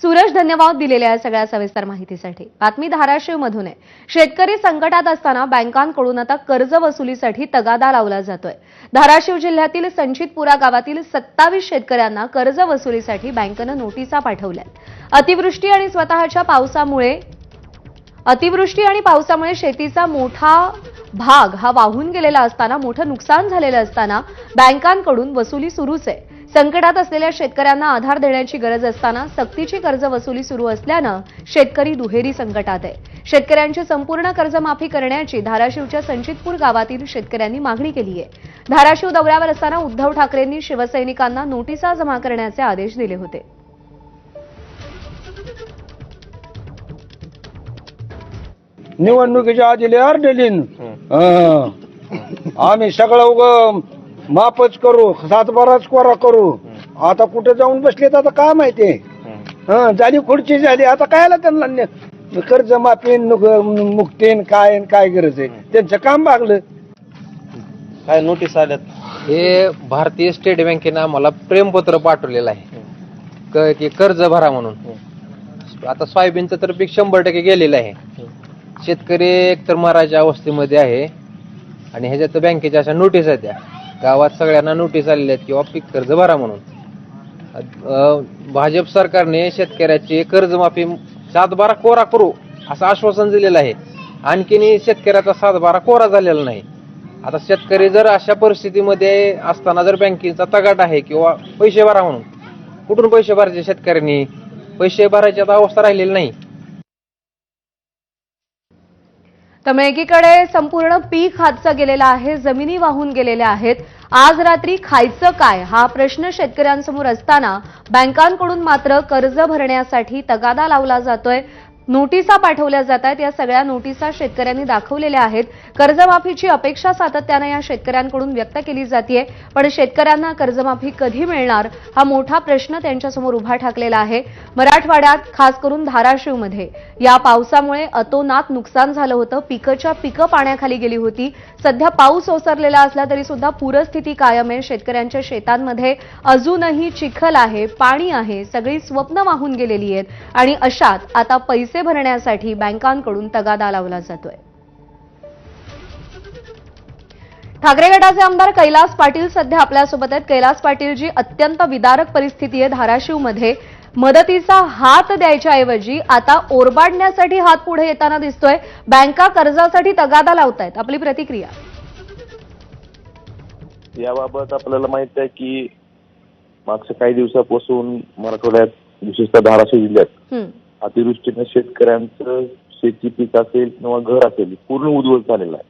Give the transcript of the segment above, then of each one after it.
सूरज, धन्यवाद दिलेल्या या सगळ्या सविस्तर माहितीसाठी। बातमी धाराशिवमधून आहे। शेतकरी संकटात असताना बँकांकडून आता कर्ज वसुलीसाठी तगादा लावला जातोय। धाराशिव जिल्ह्यातील संचितपुरा गावातील 27 शेतकऱ्यांना कर्ज वसुलीसाठी बँकेनं नोटिसा पाठवल्यात। अतिवृष्टी आणि पावसामुळे शेतीचा मोठा भाग हा वाहून गेलेला असताना मोठं नुकसान झालेलं असताना बँकांकडून वसुली सुरूच आहे। संकटात असलेल्या शेतकऱ्यांना आधार देण्याची गरज असताना सक्तीची कर्ज वसुली सुरू असल्यानं शेतकरी दुहेरी संकटात आहे। शेतकऱ्यांची संपूर्ण कर्जमाफी करण्याची धाराशिवच्या संचितपूर गावातील शेतकऱ्यांनी मागणी केली आहे। धाराशिव दौऱ्यावर असताना उद्धव ठाकरेंनी शिवसैनिकांना नोटिसा जमा करण्याचे आदेश दिले होते। निवडणुकीच्या आधी लेअर डेलीन आम्ही सगळं उग मापच करू, सातबाराच कोरा करू। आता कुठे जाऊन बसलेत आता काय माहिती। झाली खुर्ची झाली, आता कायला त्यांना कर्ज माफी मुक्तीन काय गरज आहे? त्यांचं काम भागलं। काय नोटीस आल्यात? हे भारतीय स्टेट बँकेनं आम्हाला प्रेमपत्र पाठवलेलं आहे की कर्ज भरा म्हणून। आता सोयाबीनचं तर पीक 100% गेलेलं आहे। शेतकरी एकतर मराच्या अवस्थेमध्ये आहे आणि ह्याच्यात बँकेच्या अशा नोटीस आहेत। त्या गावात सगळ्यांना नोटीस आलेल्या आहेत किंवा पीक कर्ज भरा म्हणून। भाजप सरकारने शेतकऱ्याची कर्जमाफी 7/12 कोरा करू असं आश्वासन दिलेलं आहे। आणखीन शेतकऱ्याचा 7/12 कोरा झालेला नाही। आता शेतकरी जर अशा परिस्थितीमध्ये असताना जर बँकेचा तगाट आहे किंवा पैसे भरा म्हणून, कुठून पैसे भरायचे? शेतकऱ्यांनी पैसे भरायची आता अवस्था राहिलेली नाही। त्यामुळे एकीकडे संपूर्ण पीक हातचं गेलेलं आहे, जमिनी वाहून गेलेल्या आहेत। आज रात्री खायचं काय हा प्रश्न शेतकऱ्यांसमोर असताना बँकांकडून मात्र कर्ज भरण्यासाठी तगादा लावला जातोय। नोटिसा पाठवल्या जात आहेत। या सगळ्या नोटिसा शेतकऱ्यांनी दाखवलेल्या आहेत। कर्जमाफीची अपेक्षा सातत्याने या शेतकऱ्यांकडून व्यक्त केली जाते, पण शेतकऱ्यांना कर्जमाफी कधी मिळणार हा मोठा प्रश्न त्यांच्यासमोर उभा ठाकलेला आहे। मराठवाड्यात खास करून धाराशिवमध्ये या पावसामुळे अतोनात नुकसान झालं होतं। पिकं पाण्याखाली गेली होती। सध्या पाऊस ओसरलेला असला तरी सुद्धा पूरस्थिती कायम आहे। शेतकऱ्यांच्या शेतांमध्ये अजूनही चिखल आहे, पाणी आहे, सगळी स्वप्न वाहून गेलेली आहेत आणि अशात आता पैसे भरण्यासाठी बँकांकडून तगादा लावला जातोय। ठाकरे गटाचे आमदार कैलास पाटील सध्या आपल्यासोबत आहेत। कैलास पाटील जी, अत्यंत विदारक परिस्थिती आहे धाराशिवमध्ये। मदतीचा हात द्यायच्या ऐवजी आता ओरबाडण्यासाठी हात पुढे येताना दिसतोय। बँका कर्जासाठी तगादा लावतायत, आपली प्रतिक्रिया? याबाबत आपल्याला माहित आहे की मागच्या काही दिवसापासून मराठवाड्यात विशेषतः धाराशिव जिल्ह्यात अतिवृष्टीने शेतकऱ्यांचं शेती पीक असेल किंवा घर असेल पूर्ण उद्ध्वस्त झालेलं आहे।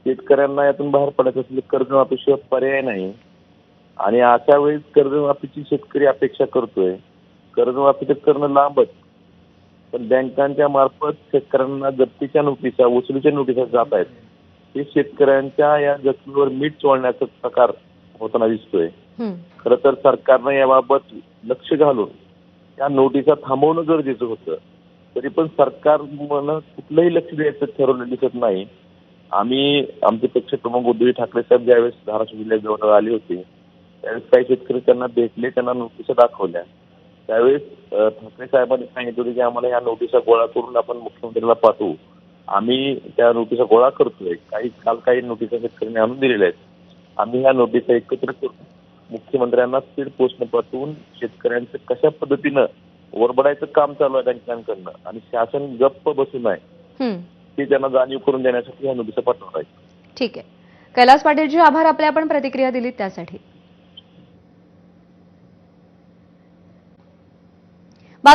शेतकऱ्यांना यातून बाहेर पडायचं असेल कर्जमाफीशिवाय पर्याय नाही आणि अशा वेळेस कर्जमाफीची शेतकरी अपेक्षा करतोय। कर्जमाफी तर करणं लांबच, पण बँकांच्या मार्फत शेतकऱ्यांना जप्तीच्या नोटिसा, वसुलीच्या नोटिसा जात आहेत। हे शेतकऱ्यांच्या या जखमीवर मीठ चोळण्याचा प्रकार होताना दिसतोय। खरं तर सरकारनं याबाबत लक्ष घालून या नोटिसा थांबवणं गरजेचं होतं, तरी पण सरकारनं कुठलंही लक्ष द्यायचं ठरवलं दिसत नाही। आमचे पक्षप्रमुख उद्धव ठाकरे साहेब ज्यावेळेस धाराशिव जिल्ह्यात जवळ आले होते त्यावेळेस काही शेतकरी त्यांना भेटले, त्यांना नोटिसा दाखवल्या। त्यावेळेस ठाकरे साहेबांनी सांगितलं होतं की आम्हाला ह्या नोटिसा गोळा करून आपण मुख्यमंत्र्यांना पाठवू। आम्ही त्या नोटिसा गोळा करतोय। काही नोटिसा शेतकऱ्यांनी आणून दिलेल्या आहेत। आम्ही ह्या नोटिसा एकत्र करून मुख्यमंत्र्यांना स्पीड पोस्टने पाठवून शेतकऱ्यांचं कशा पद्धतीनं ओरबडायचं काम चालू आहे बँकांकडनं आणि शासन गप्प बसू नये हे त्यांना जाणीव करून देण्यासाठी ह्या नोटिसा पाठवणार आहे। ठीक आहे कैलास पाटीलजी, आभार आपल्या आपण प्रतिक्रिया दिलीत त्यासाठी।